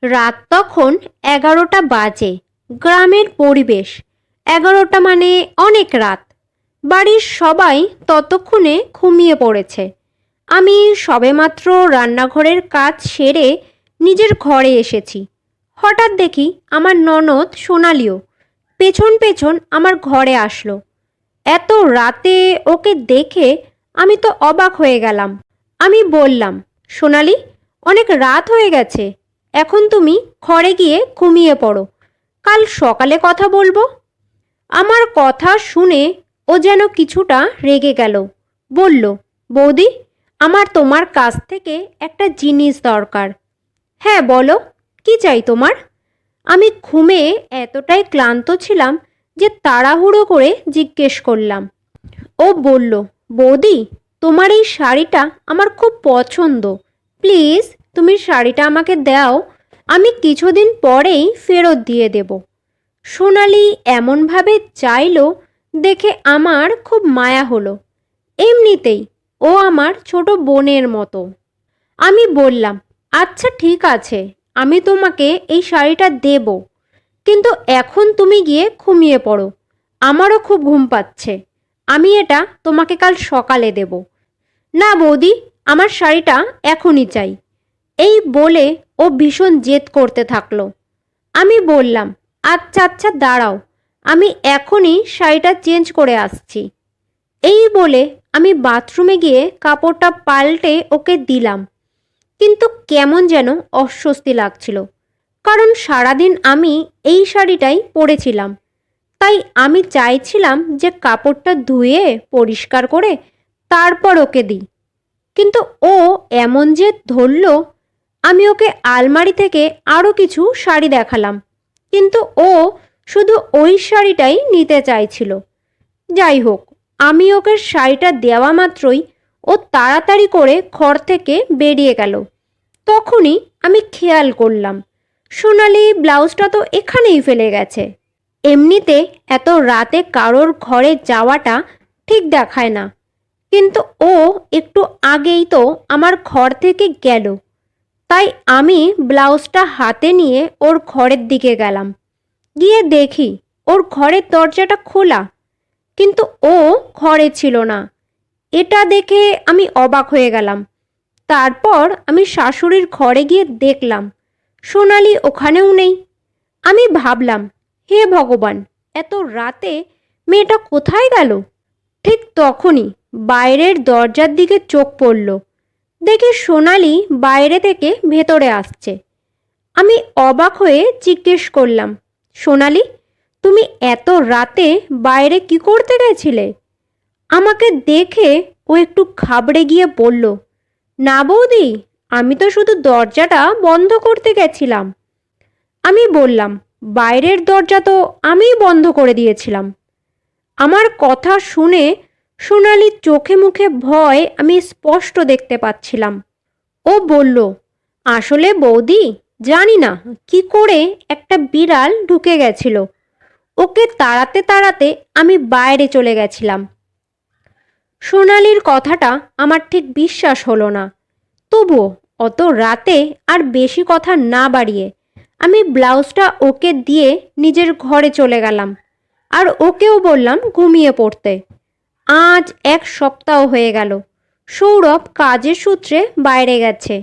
রাত তখন 11টা বাজে। গ্রামের পরিবেশ। 11টা মানে অনেক রাত। বাড়ির সবাই ততক্ষণে ঘুমিয়ে পড়েছে। আমি সবেমাত্র রান্নাঘরের কাজ সেরে নিজের ঘরে এসেছি। হঠাৎ দেখি আমার ননদ সোনালিও পেছন পেছন আমার ঘরে আসলো। এত রাতে ওকে দেখে আমি তো অবাক হয়ে গেলাম। আমি বললাম, সোনালি, অনেক রাত হয়ে গেছে, এখন তুমি ঘরে গিয়ে ঘুমিয়ে পড়ো, কাল সকালে কথা বলবো। আমার কথা শুনে ও যেন কিছুটা রেগে গেল। বলল, বৌদি, আমার তোমার কাছ থেকে একটা জিনিস দরকার। হ্যাঁ বলো, কি চাই তোমার? আমি ঘুমে এতটাই ক্লান্ত ছিলাম যে তাড়াহুড়ো করে জিজ্ঞেস করলাম। ও বলল, বৌদি, তোমার এই শাড়িটা আমার খুব পছন্দ, প্লিজ তুমি শাড়িটা আমাকে দাও, আমি কিছুদিন পরেই ফেরত দিয়ে দেব। সোনালি এমনভাবে চাইলো দেখে আমার খুব মায়া হলো। এমনিতেই ও আমার ছোট বোনের মতো। আমি বললাম, আচ্ছা ঠিক আছে, আমি তোমাকে এই শাড়িটা দেব, কিন্তু এখন তুমি গিয়ে ঘুমিয়ে পড়ো, আমারও খুব ঘুম পাচ্ছে, আমি এটা তোমাকে কাল সকালে দেব। না বৌদি, আমার শাড়িটা এখনই চাই। এই বলে ও ভীষণ জেদ করতে থাকলো। আমি বললাম, আচ্ছা আচ্ছা দাঁড়াও, আমি এখনই শাড়িটা চেঞ্জ করে আসছি। এই বলে আমি বাথরুমে গিয়ে কাপড়টা পাল্টে ওকে দিলাম। কিন্তু কেমন যেন অস্বস্তি লাগছিল, কারণ সারাদিন আমি এই শাড়িটাই পরেছিলাম। তাই আমি চাইছিলাম যে কাপড়টা ধুয়ে পরিষ্কার করে তারপর ওকে দিই। কিন্তু ও এমন যে ধরল। আমি ওকে আলমারি থেকে আরও কিছু শাড়ি দেখালাম, কিন্তু ও শুধু ওই শাড়িটাই নিতে চাইছিল। যাই হোক, আমি ওকে শাড়িটা দেওয়া মাত্রই ও তাড়াতাড়ি করে ঘর থেকে বেরিয়ে গেল। তখনই আমি খেয়াল করলাম, সোনালি ব্লাউজটা তো এখানেই ফেলে গেছে। এমনিতে এত রাতে কারোর ঘরে যাওয়াটা ঠিক দেখায় না, কিন্তু ও একটু আগেই তো আমার ঘর থেকে গেল। তাই আমি ব্লাউজটা হাতে নিয়ে ওর ঘরের দিকে গেলাম। গিয়ে দেখি ওর ঘরের দরজাটা খোলা, কিন্তু ও ঘরে ছিল না। এটা দেখে আমি অবাক হয়ে গেলাম। তারপর আমি শাশুড়ির ঘরে গিয়ে দেখলাম সোনালি ওখানেও নেই। আমি ভাবলাম, হে ভগবান, এত রাতে মেয়েটা কোথায় গেল? ঠিক তখনই বাইরের দরজার দিকে চোখ পড়ল। দেখি সোনালি বাইরে থেকে ভেতরে আসছে। আমি অবাক হয়ে জিজ্ঞেস করলাম, সোনালি, তুমি এত রাতে বাইরে কি করতে গেছিলে? আমাকে দেখে ও একটু ঘাবড়ে গিয়ে বলল, না বৌদি, আমি তো শুধু দরজাটা বন্ধ করতে গেছিলাম। আমি বললাম, বাইরের দরজা তো আমিই বন্ধ করে দিয়েছিলাম। আমার কথা শুনে সোনালির চোখে মুখে ভয় আমি স্পষ্ট দেখতে পাচ্ছিলাম। ও বলল, আসলে বৌদি, জানি না কি করে একটা বিড়াল ঢুকে গেছিল, ওকে তাড়াতে তাড়াতে আমি বাইরে চলে গেছিলাম। সোনালির কথাটা আমার ঠিক বিশ্বাস হলো না। তবুও অত রাতে আর বেশি কথা না বাড়িয়ে আমি ব্লাউজটা ওকে দিয়ে নিজের ঘরে চলে গেলাম, আর ওকেও বললাম ঘুমিয়ে পড়তে। আজ 1 সপ্তাহ হয়ে গেল সৌরভ কাজের সূত্রে বাইরে গেছে।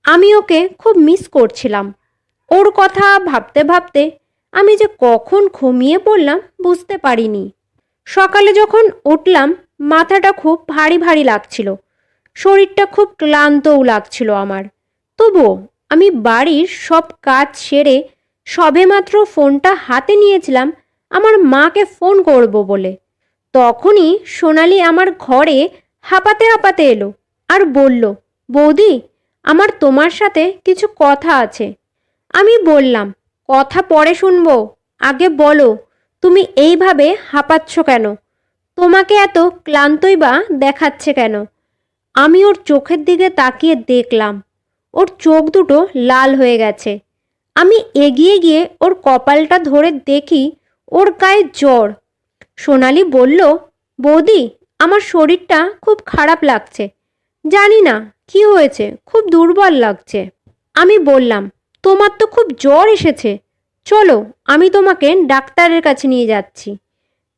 আমি ওকে খুব মিস করছিলাম। ওর কথা ভাবতে ভাবতে আমি যে কখন ঘুমিয়ে পড়লাম বুঝতে পারিনি। সকালে যখন উঠলাম মাথাটা খুব ভারী ভারী লাগছিল, শরীরটা খুব ক্লান্তও লাগছিল আমার। তবুও আমি বাড়ির সব কাজ সেরে সবেমাত্র ফোনটা হাতে নিয়েছিলাম আমার মাকে ফোন করব বলে। তখনই সোনালি আমার ঘরে হাঁপাতে হাঁপাতে এলো আর বলল, বৌদি, আমার তোমার সাথে কিছু কথা আছে। আমি বললাম, কথা পরে শুনবো, আগে বলো তুমি এইভাবে হাঁপাচ্ছ কেন? তোমাকে এত ক্লান্তই বা দেখাচ্ছে কেন? আমি ওর চোখের দিকে তাকিয়ে দেখলাম ওর চোখ দুটো লাল হয়ে গেছে। আমি এগিয়ে গিয়ে ওর কপালটা ধরে দেখি ওর গায়ে জ্বর। সোনালি বলল, বৌদি, আমার শরীরটা খুব খারাপ লাগছে, জানি না কি হয়েছে, খুব দুর্বল লাগছে। আমি বললাম, তোমার তো খুব জ্বর এসেছে, চলো আমি তোমাকে ডাক্তারের কাছে নিয়ে যাচ্ছি।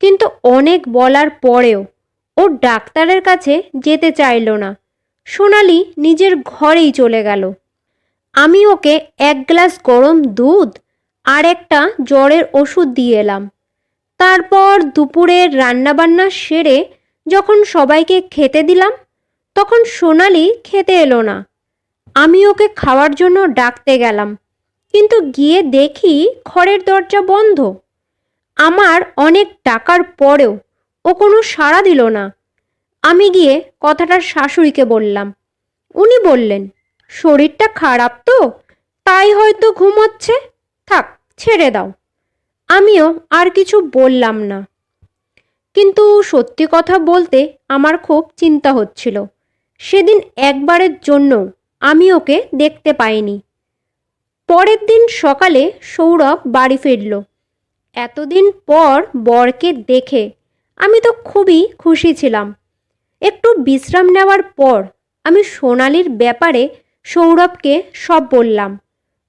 কিন্তু অনেক বলার পরেও ও ডাক্তারের কাছে যেতে চাইল না। সোনালি নিজের ঘরেই চলে গেল। আমি ওকে এক গ্লাস গরম দুধ আর একটা জ্বরের ওষুধ দিয়ে এলাম। তারপর দুপুরের রান্নাবান্না সেরে যখন সবাইকে খেতে দিলাম, তখন সোনালি খেতে এলো না। আমি ওকে খাওয়ার জন্য ডাকতে গেলাম, কিন্তু গিয়ে দেখি ঘরের দরজা বন্ধ। আমার অনেক ডাকার পরেও ও কোনো সাড়া দিল না। আমি গিয়ে কথাটা শাশুড়িকে বললাম। উনি বললেন, শরীরটা খারাপ তো, তাই হয়তো ঘুমোচ্ছে, থাক ছেড়ে দাও। আমিও আর কিছু বললাম না। কিন্তু সত্যি কথা বলতে আমার খুব চিন্তা হচ্ছিল। সেদিন একবারের জন্য আমি ওকে দেখতে পাইনি। পরের দিন সকালে সৌরভ বাড়ি ফিরল। এতদিন পর বরকে দেখে আমি তো খুবই খুশি ছিলাম। একটু বিশ্রাম নেওয়ার পর আমি সোনালির ব্যাপারে সৌরভকে সব বললাম।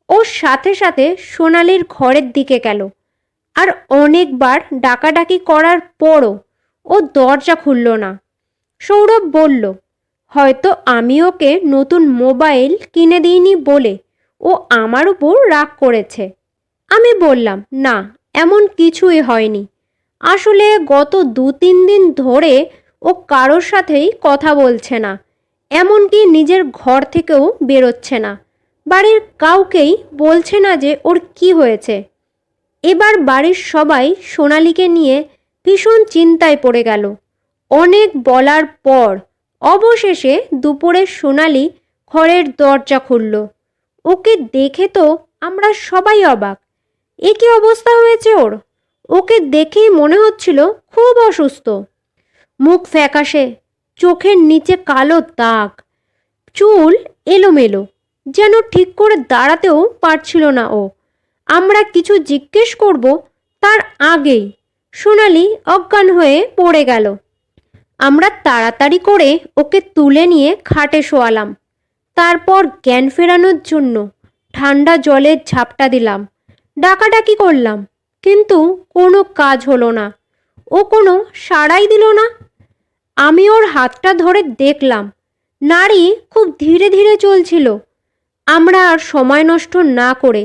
ওর সাথে সাথে সোনালির ঘরের দিকে গেল, আর অনেকবার ডাকাডাকি করার পরও ও দরজা খুলল না। সৌরভ বলল, হয়তো আমি ওকে নতুন মোবাইল কিনে দিইনি বলে ও আমার উপর রাগ করেছে। আমি বললাম, না, এমন কিছুই হয়নি। আসলে গত 2-3 দিন ধরে ও কারোর সাথেই কথা বলছে না, এমনকি নিজের ঘর থেকেও বেরোচ্ছে না। বাড়ির কাউকেই বলছে না যে ওর কি হয়েছে। এবার বাড়ির সবাই সোনালিকে নিয়ে ভীষণ চিন্তায় পড়ে গেল। অনেক বলার পর অবশেষে দুপুরে সোনালি ঘরের দরজা খুলল। ওকে দেখে তো আমরা সবাই অবাক। এ কি অবস্থা হয়েছে ওর! ওকে দেখেই মনে হচ্ছিল খুব অসুস্থ। মুখ ফ্যাকাশে, চোখের নিচে কালো দাগ, চুল এলোমেলো, যেন ঠিক করে দাঁড়াতেও পারছিল না ও। আমরা কিছু জিজ্ঞেস করব তার আগেই সোনালি অজ্ঞান হয়ে পড়ে গেল। আমরা তাড়াতাড়ি করে ওকে তুলে নিয়ে খাটে শোয়ালাম। তারপর জ্ঞান ফেরানোর জন্য ঠান্ডা জলের ঝাপটা দিলাম, ডাকাডাকি করলাম, কিন্তু কোনো কাজ হলো না। ও কোনো সাড়াই দিল না। আমি ওর হাতটা ধরে দেখলাম নাড়ি খুব ধীরে ধীরে চলছিল। আমরা আর সময় নষ্ট না করে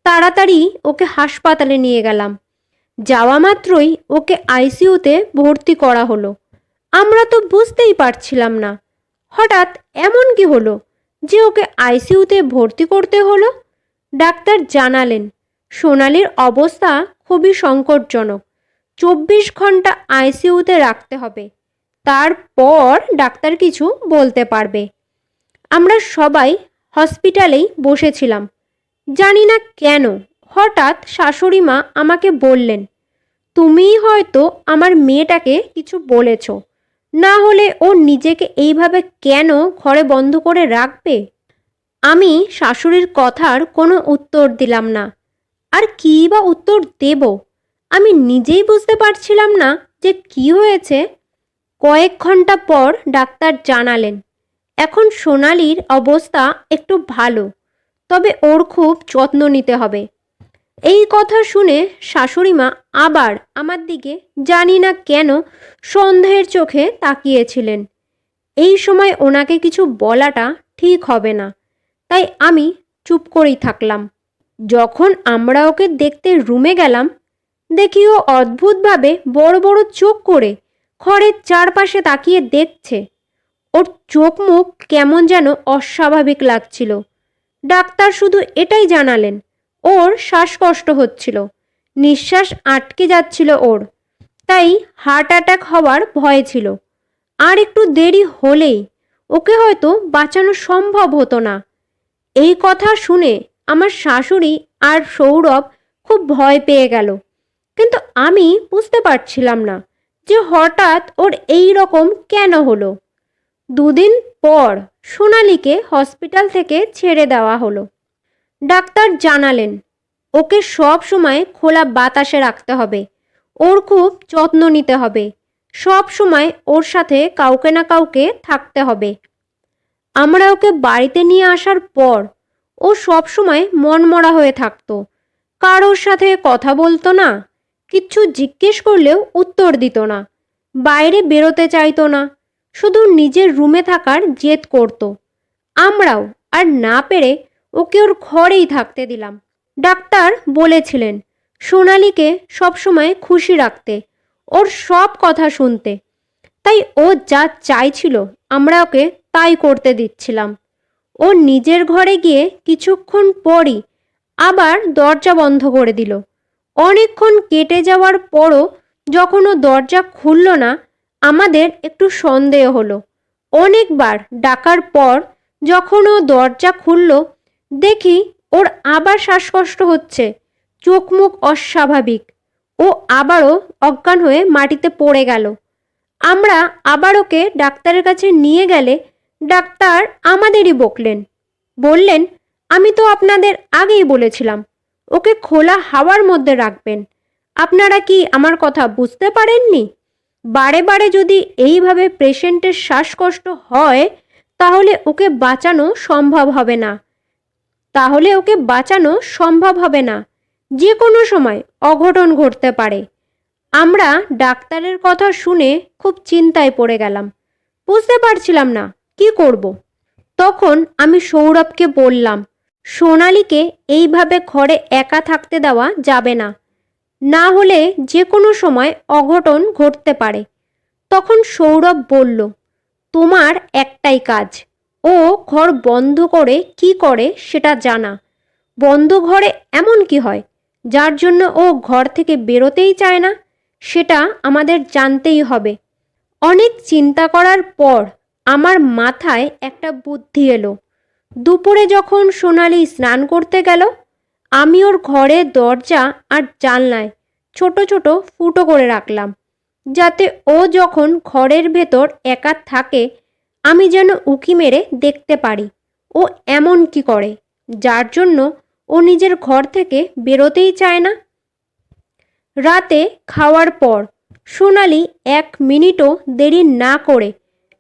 তাড়াতাড়ি ওকে হাসপাতালে নিয়ে গেলাম। যাওয়া মাত্রই ওকে আইসিইউতে ভর্তি করা হলো। আমরা তো বুঝতেই পারছিলাম না হঠাৎ এমন কি হলো যে ওকে আইসিইউতে ভর্তি করতে হলো। ডাক্তার জানালেন সোনালির অবস্থা খুবই সংকটজনক, 24 ঘন্টা আইসিইউতে রাখতে হবে, তারপর ডাক্তার কিছু বলতে পারবে। আমরা সবাই হসপিটালেই বসেছিলাম। জানি না কেন হঠাৎ শাশুড়ি মা আমাকে বললেন, তুমিই হয়তো আমার মেয়েটাকে কিছু বলেছ, না হলে ও নিজেকে এইভাবে কেন ঘরে বন্ধ করে রাখবে। আমি শাশুড়ির কথার কোনো উত্তর দিলাম না। আর কী বা উত্তর দেব, আমি নিজেই বুঝতে পারছিলাম না যে কি হয়েছে। কয়েক ঘন্টা পর ডাক্তার জানালেন এখন সোনালির অবস্থা একটু ভালো, তবে ওর খুব যত্ন নিতে হবে। এই কথা শুনে শাশুড়িমা আবার আমার দিকে জানি না কেন সন্দেহের চোখে তাকিয়েছিলেন। এই সময় ওনাকে কিছু বলাটা ঠিক হবে না, তাই আমি চুপ করেই থাকলাম। যখন আমরা ওকে দেখতে রুমে গেলাম, দেখি ও অদ্ভুতভাবে বড় বড় চোখ করে ঘরের চারপাশে তাকিয়ে দেখছে। ওর চোখ মুখ কেমন যেন অস্বাভাবিক লাগছিল। ডাক্তার শুধু এটাই জানালেন ওর শ্বাসকষ্ট হচ্ছিল, নিঃশ্বাস আটকে যাচ্ছিল ওর, তাই হার্ট অ্যাটাক হওয়ার ভয় ছিল। আর একটু দেরি হলেই ওকে হয়তো বাঁচানো সম্ভব হতো না। এই কথা শুনে আমার শাশুড়ি আর সৌরভ খুব ভয় পেয়ে গেল, কিন্তু আমি বুঝতে পারছিলাম না যে হঠাৎ ওর এই রকম কেন হলো। 2 দিন পর সোনালিকে হসপিটাল থেকে ছেড়ে দেওয়া হলো। ডাক্তার জানালেন ওকে সব সময় খোলা বাতাসে রাখতে হবে, ওর খুব যত্ন নিতে হবে, সব সময় ওর সাথে কাউকে না কাউকে থাকতে হবে। আমরা ওকে বাড়িতে নিয়ে আসার পর ও সবসময় মনমরা হয়ে থাকতো। কারোর সাথে কথা বলতো না, কিচ্ছু জিজ্ঞেস করলেও উত্তর দিত না, বাইরে বেরোতে চাইতো না, শুধু নিজের রুমে থাকার জেদ করতো। আমরাও আর না পেরে ওকে ওর ঘরেই থাকতে দিলাম। ডাক্তার বলেছিলেন সোনালীকে সবসময় খুশি রাখতে, ওর সব কথা শুনতে। তাই ও যা চাইছিল আমরা ওকে তাই করতে দিচ্ছিলাম। ও নিজের ঘরে গিয়ে কিছুক্ষণ পরই আবার দরজা বন্ধ করে দিল। অনেকক্ষণ কেটে যাওয়ার পরও যখন ও দরজা খুলল না, আমাদের একটু সন্দেহ হলো। অনেকবার ডাকার পর যখন ও দরজা খুলল, দেখি ওর আবার শ্বাসকষ্ট হচ্ছে, চোখ মুখ অস্বাভাবিক। ও আবারও অজ্ঞান হয়ে মাটিতে পড়ে গেল। আমরা আবার ওকে ডাক্তারের কাছে নিয়ে গেলে ডাক্তার আমাদেরই বকলেন। বললেন, আমি তো আপনাদের আগেই বলেছিলাম ওকে খোলা হাওয়ার মধ্যে রাখবেন। আপনারা কি আমার কথা বুঝতে পারেননি? বারে বারে যদি এইভাবে পেশেন্টের শ্বাসকষ্ট হয় তাহলে ওকে বাঁচানো সম্ভব হবে না। যে কোনো সময় অঘটন ঘটতে পারে। আমরা ডাক্তারের কথা শুনে খুব চিন্তায় পড়ে গেলাম। বুঝতে পারছিলাম না কি করব। তখন আমি সৌরভকে বললাম, সোনালীকে এইভাবে ঘরে একা থাকতে দেওয়া যাবে না, না হলে যে কোনো সময় অঘটন ঘটতে পারে। তখন সৌরভ বলল, তোমার একটাই কাজ, ও ঘর বন্ধ করে কি করে সেটা জানা। বন্ধ ঘরে এমন কি হয় যার জন্য ও ঘর থেকে বেরোতেই চায় না, সেটা আমাদের জানতেই হবে। অনেক চিন্তা করার পর আমার মাথায় একটা বুদ্ধি এলো। দুপুরে যখন সোনালী স্নান করতে গেল, আমি ওর ঘরের দরজা আর জানলায় ছোট ছোট ফুটো করে রাখলাম, যাতে ও যখন ঘরের ভেতর একা থাকে আমি যেন উঁকি মেরে দেখতে পারি ও এমন কি করে যার জন্য ও নিজের ঘর থেকে বেরোতেই চায় না। রাতে খাওয়ার পর সোনালী 1 মিনিটও দেরি না করে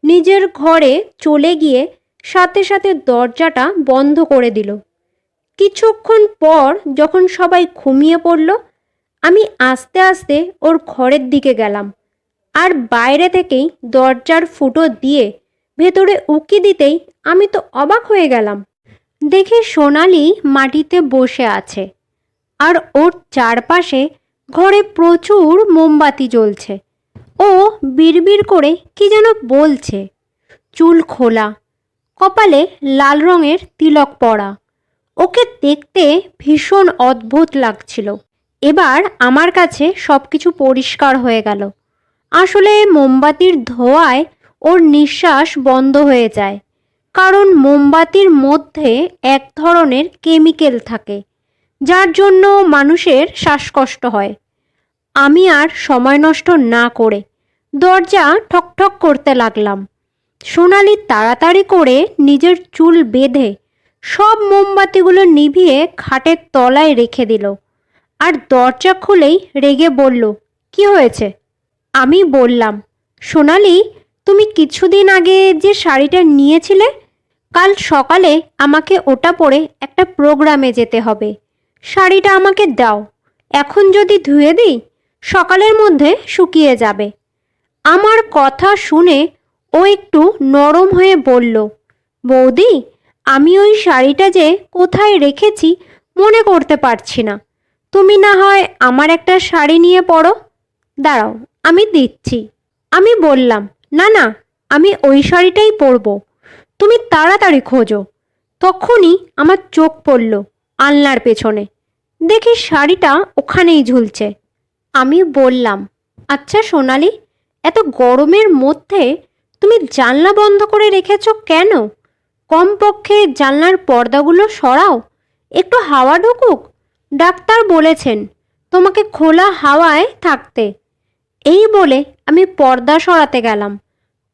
নিজের ঘরে চলে গিয়ে সাথে সাথে দরজাটা বন্ধ করে দিল। কিছুক্ষণ পর যখন সবাই ঘুমিয়ে পড়ল, আমি আস্তে আস্তে ওর ঘরের দিকে গেলাম আর বাইরে থেকেই দরজার ফুটো দিয়ে ভেতরে উকি দিতেই আমি তো অবাক হয়ে গেলাম। দেখি সোনালী মাটিতে বসে আছে আর ওর চারপাশে ঘরে প্রচুর মোমবাতি জ্বলছে। ও বিড়বিড় করে কি যেন বলছে। চুল খোলা, কপালে লাল রঙের তিলক পরা। ওকে দেখতে ভীষণ অদ্ভুত লাগছিল। এবার আমার কাছে সব কিছু পরিষ্কার হয়ে গেল। আসলে মোমবাতির ধোঁয়ায় ওর নিঃশ্বাস বন্ধ হয়ে যায়, কারণ মোমবাতির মধ্যে এক ধরনের কেমিক্যাল থাকে যার জন্য মানুষের শ্বাসকষ্ট হয়। আমি আর সময় নষ্ট না করে দরজা ঠকঠক করতে লাগলাম। সোনালী তাড়াতাড়ি করে নিজের চুল বেঁধে সব মোমবাতিগুলো নিভিয়ে খাটের তলায় রেখে দিল আর দরজা খুলেই রেগে বলল, কি হয়েছে? আমি বললাম, সোনালী, তুমি কিছুদিন আগে যে শাড়িটা নিয়েছিলে, কাল সকালে আমাকে ওটা পরে একটা প্রোগ্রামে যেতে হবে। শাড়িটা আমাকে দাও। এখন যদি ধুয়ে দিই সকালের মধ্যে শুকিয়ে যাবে। আমার কথা শুনে ও একটু নরম হয়ে বলল, বৌদি, আমি ওই শাড়িটা যে কোথায় রেখেছি মনে করতে পারছি না। তুমি না হয় আমার একটা শাড়ি নিয়ে পরো। দাঁড়াও, আমি দিচ্ছি। আমি বললাম, না না, আমি ওই শাড়িটাই পরবো। তুমি তাড়াতাড়ি খোঁজো। তখনই আমার চোখ পড়ল আলনার পেছনে। দেখি শাড়িটা ওখানেই ঝুলছে। আমি বললাম, আচ্ছা সোনালী, এত গরমের মধ্যে তুমি জানলা বন্ধ করে রেখেছো কেন? কমপক্ষে জানলার পর্দাগুলো সরাও, একটু হাওয়া ঢুকুক। ডাক্তার বলেছেন তোমাকে খোলা হাওয়ায় থাকতে। এই বলে আমি পর্দা সরাতে গেলাম।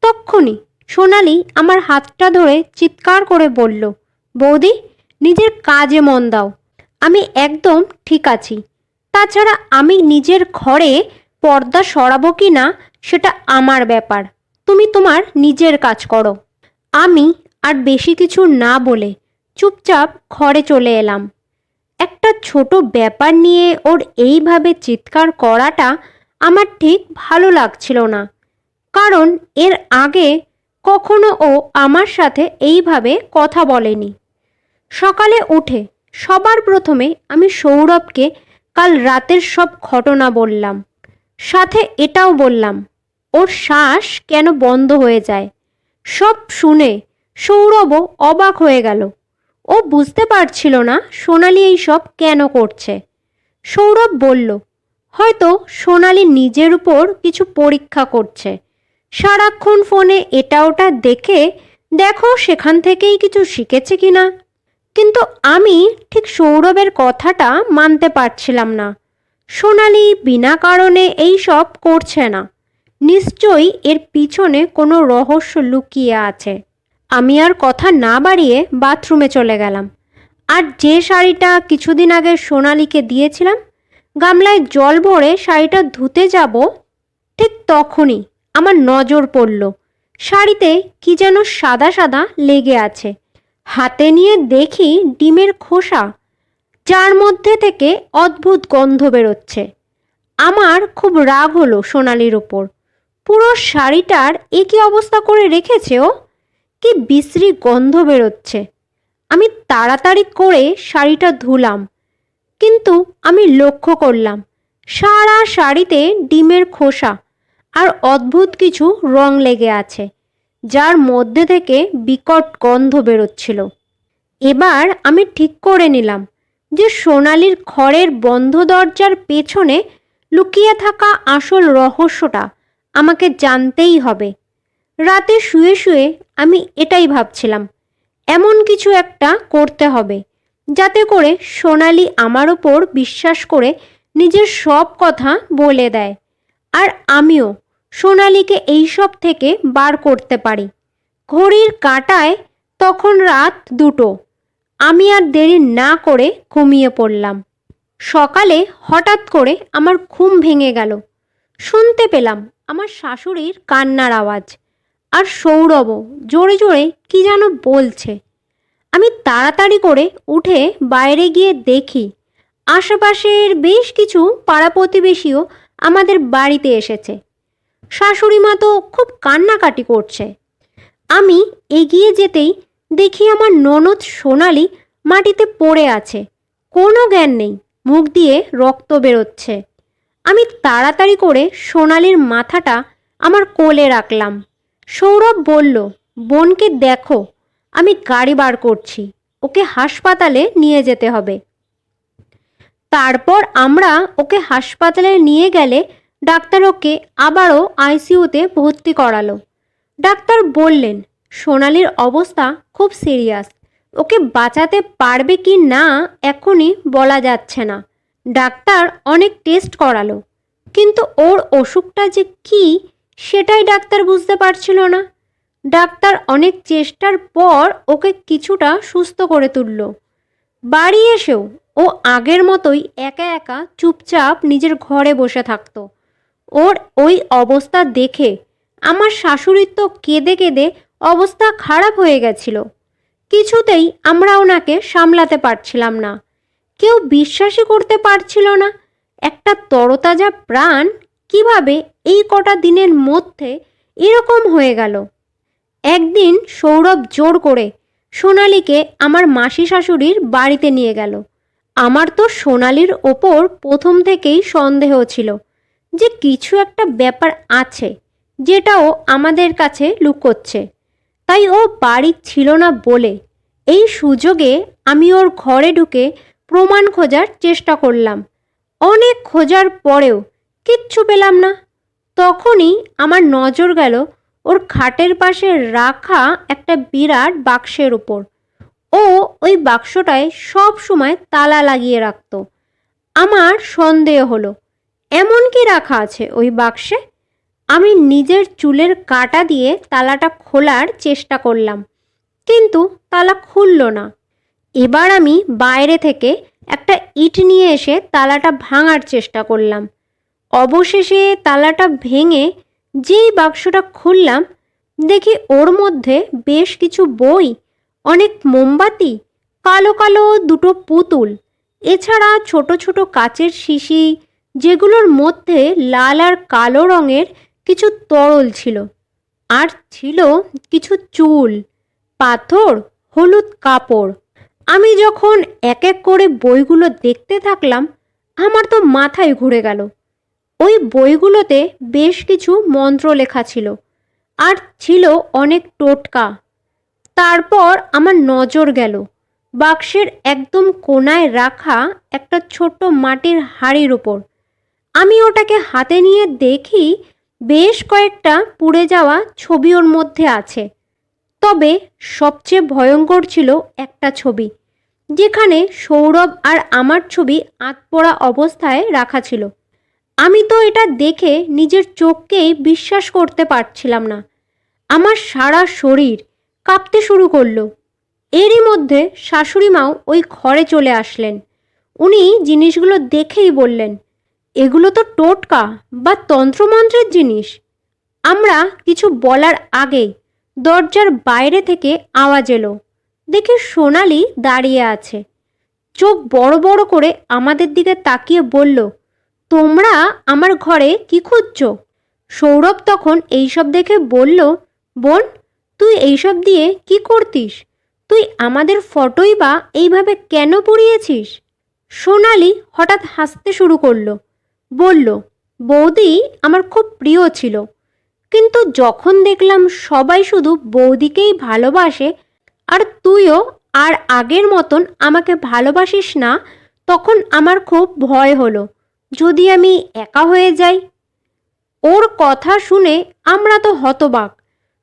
তক্ষুনি সোনালী আমার হাতটা ধরে চিৎকার করে বলল, বৌদি, নিজের কাজে মন দাও। আমি একদম ঠিক আছি। তাছাড়া আমি নিজের ঘরে পর্দা সরাবো কি না সেটা আমার ব্যাপার। তুমি তোমার নিজের কাজ করো। আমি আর বেশি কিছু না বলে চুপচাপ ঘরে চলে এলাম। একটা ছোট ব্যাপার নিয়ে ওর এইভাবে চিৎকার করাটা আমার ঠিক ভালো লাগছিল না, কারণ এর আগে কখনো ও আমার সাথে এইভাবে কথা বলেনি। সকালে উঠে সবার প্রথমে আমি সৌরভকে কাল রাতের সব ঘটনা বললাম, সাথে এটাও বললাম ওর শ্বাস কেন বন্ধ হয়ে যায়। সব শুনে সৌরভও অবাক হয়ে গেল। ও বুঝতে পারছিল না সোনালি এইসব কেন করছে। সৌরভ বলল, হয়তো সোনালি নিজের উপর কিছু পরীক্ষা করছে। সারাক্ষণ ফোনে এটা ওটা দেখে দেখো সেখান থেকেই কিছু শিখেছে কিনা। কিন্তু আমি ঠিক সৌরভের কথাটা মানতে পারছিলাম না। সোনালি বিনা কারণে এই সব করছে না। নিশ্চয়ই এর পিছনে কোনো রহস্য লুকিয়ে আছে। আমি আর কথা না বাড়িয়ে বাথরুমে চলে গেলাম। আর যে শাড়িটা কিছুদিন আগে সোনালিকে দিয়েছিলাম, গামলায় জল ভরে শাড়িটা ধুতে যাব, ঠিক তখনই আমার নজর পড়ল শাড়িতে কি যেন সাদা সাদা লেগে আছে। হাতে নিয়ে দেখি ডিমের খোসা, যার মধ্যে থেকে অদ্ভুত গন্ধ বেরোচ্ছে। আমার খুব রাগ হলো সোনালির ওপর। পুরো শাড়িটার একই অবস্থা করে রেখেছে ও। কি বিশ্রী গন্ধ বেরোচ্ছে। আমি তাড়াতাড়ি করে শাড়িটা ধুলাম, কিন্তু আমি লক্ষ্য করলাম সারা শাড়িতে ডিমের খোসা আর অদ্ভুত কিছু রং লেগে আছে, যার মধ্যে থেকে বিকট গন্ধ বেরোচ্ছিল। এবার আমি ঠিক করে নিলাম যে সোনালির ঘরের বন্ধ দরজার পেছনে লুকিয়ে থাকা আসল রহস্যটা আমাকে জানতেই হবে। রাতে শুয়ে শুয়ে আমি এটাই ভাবছিলাম, এমন কিছু একটা করতে হবে যাতে করে সোনালি আমার ওপর বিশ্বাস করে নিজের সব কথা বলে দেয়, আর আমিও সোনালিকে এইসব থেকে বার করতে পারি। ঘড়ির কাঁটায় তখন রাত 2টো। আমি আর দেরি না করে ঘুমিয়ে পড়লাম। সকালে হঠাৎ করে আমার ঘুম ভেঙে গেল। শুনতে পেলাম আমার শাশুড়ির কান্নার আওয়াজ, আর সৌরভও জোরে জোরে কি যেন বলছে। আমি তাড়াতাড়ি করে উঠে বাইরে গিয়ে দেখি আশেপাশের বেশ কিছু পাড়া প্রতিবেশীও আমাদের বাড়িতে এসেছে। শাশুড়ি মা তো খুব কান্নাকাটি করছে। আমি এগিয়ে যেতেই দেখি আমার ননদ সোনালি মাটিতে পড়ে আছে, কোনো জ্ঞান নেই, মুখ দিয়ে রক্ত বেরোচ্ছে। আমি তাড়াতাড়ি করে সোনালির মাথাটা আমার কোলে রাখলাম। সৌরভ বলল, বোনকে দেখো, আমি গাড়ি বার করছি, ওকে হাসপাতালে নিয়ে যেতে হবে। তারপর আমরা ওকে হাসপাতালে নিয়ে গেলে ডাক্তার ওকে আবারও আইসিইউতে ভর্তি করালো। ডাক্তার বললেন সোনালির অবস্থা খুব সিরিয়াস, ওকে বাঁচাতে পারবে কি না এখনই বলা যাচ্ছে না। ডাক্তার অনেক টেস্ট করালো, কিন্তু ওর অসুখটা যে কি সেটাই ডাক্তার বুঝতে পারছিল না। ডাক্তার অনেক চেষ্টার পর ওকে কিছুটা সুস্থ করে তুলল। বাড়ি এসেও ও আগের মতোই একা একা চুপচাপ নিজের ঘরে বসে থাকতো। ওর ওই অবস্থা দেখে আমার শাশুড়ির তো কেঁদে কেঁদে অবস্থা খারাপ হয়ে গেছিল। কিছুতেই আমরা ওনাকে সামলাতে পারছিলাম না। কেউ বিশ্বাসই করতে পারছিল না একটা তরতাজা প্রাণ কিভাবে এই কটা দিনের মধ্যে এরকম হয়ে গেল। একদিন সৌরভ জোর করে সোনালিকে আমার মাসি শাশুড়ির বাড়িতে নিয়ে গেল। আমার তো সোনালির ওপর প্রথম থেকেই সন্দেহ ছিল যে কিছু একটা ব্যাপার আছে, যেটাও আমাদের কাছে লুকোচ্ছে। তাই ও বাড়ি ছিল না বলে এই সুযোগে আমি ওর ঘরে ঢুকে প্রমাণ খোঁজার চেষ্টা করলাম। অনেক খোঁজার পরেও কিচ্ছু পেলাম না। তখনই আমার নজর গেল ওর খাটের পাশে রাখা একটা বিরাট বাক্সের উপর। ও ওই বাক্সটায় সব সময় তালা লাগিয়ে রাখত। আমার সন্দেহ হলো এমন কি রাখা আছে ওই বাক্সে। আমি নিজের চুলের কাঁটা দিয়ে তালাটা খোলার চেষ্টা করলাম, কিন্তু তালা খুলল না। এবার আমি বাইরে থেকে একটা ইট নিয়ে এসে তালাটা ভাঙার চেষ্টা করলাম। অবশেষে তালাটা ভেঙে যেই বাক্সটা খুললাম, দেখি ওর মধ্যে বেশ কিছু বই, অনেক মোমবাতি, কালো কালো দুটো পুতুল, এছাড়া ছোট ছোট কাচের শিশি, যেগুলোর মধ্যে লাল আর কালো রঙের কিছু তরল ছিল। আর ছিল কিছু চুল, পাথর, হলুদ কাপড়। আমি যখন এক এক করে বইগুলো দেখতে থাকলাম, আমার তো মাথায় ঘুরে গেল। ওই বইগুলোতে বেশ কিছু মন্ত্র লেখা ছিল, আর ছিল অনেক টোটকা। তারপর আমার নজর গেল বাক্সের একদম কোণায় রাখা একটা ছোট্ট মাটির হাঁড়ির উপর। আমি ওটাকে হাতে নিয়ে দেখি বেশ কয়েকটা পুড়ে যাওয়া ছবি ওর মধ্যে আছে। তবে সবচেয়ে ভয়ঙ্কর ছিল একটা ছবি, যেখানে সৌরভ আর আমার ছবি আধপোড়া অবস্থায় রাখা ছিল। আমি তো এটা দেখে নিজের চোখকেই বিশ্বাস করতে পারছিলাম না। আমার সারা শরীর কাঁপতে শুরু করলো। এরই মধ্যে শাশুড়ি মাও ওই ঘরে চলে আসলেন। উনি জিনিসগুলো দেখেই বললেন, এগুলো তো টোটকা বা তন্ত্রমন্ত্রের জিনিস। আমরা কিছু বলার আগেই দরজার বাইরে থেকে আওয়াজ এলো। দেখে সোনালি দাঁড়িয়ে আছে, চোখ বড় বড় করে আমাদের দিকে তাকিয়ে বলল, তোমরা আমার ঘরে কি খুঁজছো? সৌরভ তখন এইসব দেখে বলল, বোন, তুই এইসব দিয়ে কি করতিস? তুই আমাদের ফটোই বা এইভাবে কেন পুড়িয়েছিস? সোনালি হঠাৎ হাসতে শুরু করলো, বলল, বৌদি আমার খুব প্রিয় ছিল, কিন্তু যখন দেখলাম সবাই শুধু বৌদিকেই ভালোবাসে আর তুইও আর আগের মতন আমাকে ভালোবাসিস না, তখন আমার খুব ভয় হলো যদি আমি একা হয়ে যাই। ওর কথা শুনে আমরা তো হতবাক।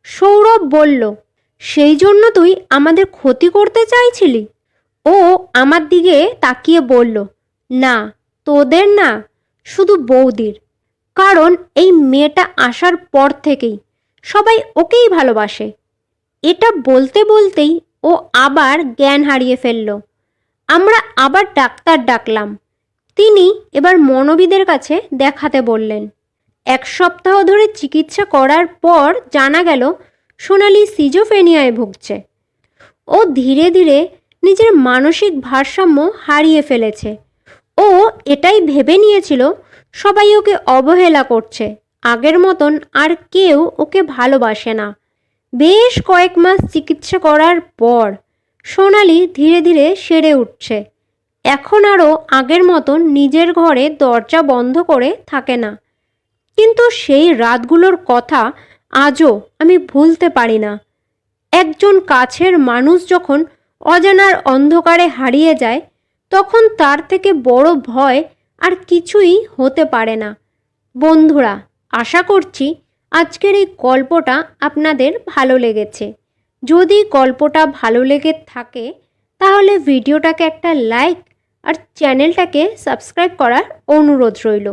সৌরভ বলল, সেই জন্য তুই আমাদের ক্ষতি করতে চাইছিলি? ও আমার দিকে তাকিয়ে বলল, না, তোদের না, শুধু বৌদির। কারণ এই মেয়েটা আসার পর থেকেই সবাই ওকেই ভালোবাসে। এটা বলতে বলতেই ও আবার জ্ঞান হারিয়ে ফেলল। আমরা আবার ডাক্তার ডাকলাম। তিনি এবার মনোবিদের কাছে দেখাতে বললেন। 1 সপ্তাহ ধরে চিকিৎসা করার পর জানা গেল সোনালি সিজোফ্রেনিয়ায় ভুগছে। ও ধীরে ধীরে নিজের মানসিক ভারসাম্য হারিয়ে ফেলেছে। ও এটাই ভেবে নিয়েছিল সবাই ওকে অবহেলা করছে, আগের মতন আর কেউ ওকে ভালোবাসে না। বেশ কয়েক মাস চিকিৎসা করার পর সোনালি ধীরে ধীরে সেরে উঠছে। এখন আরও আগের মতন নিজের ঘরে দরজা বন্ধ করে থাকে না। কিন্তু সেই রাতগুলোর কথা আজও আমি ভুলতে পারি না। একজন কাছের মানুষ যখন অজানার অন্ধকারে হারিয়ে যায়, তখন তার থেকে বড় ভয় আর কিছুই হতে পারে না। বন্ধুরা, আশা করছি আজকের এই গল্পটা আপনাদের ভালো লেগেছে। যদি গল্পটা ভালো লেগে থাকে তাহলে ভিডিওটাকে একটা লাইক আর চ্যানেলটাকে সাবস্ক্রাইব করার অনুরোধ রইল।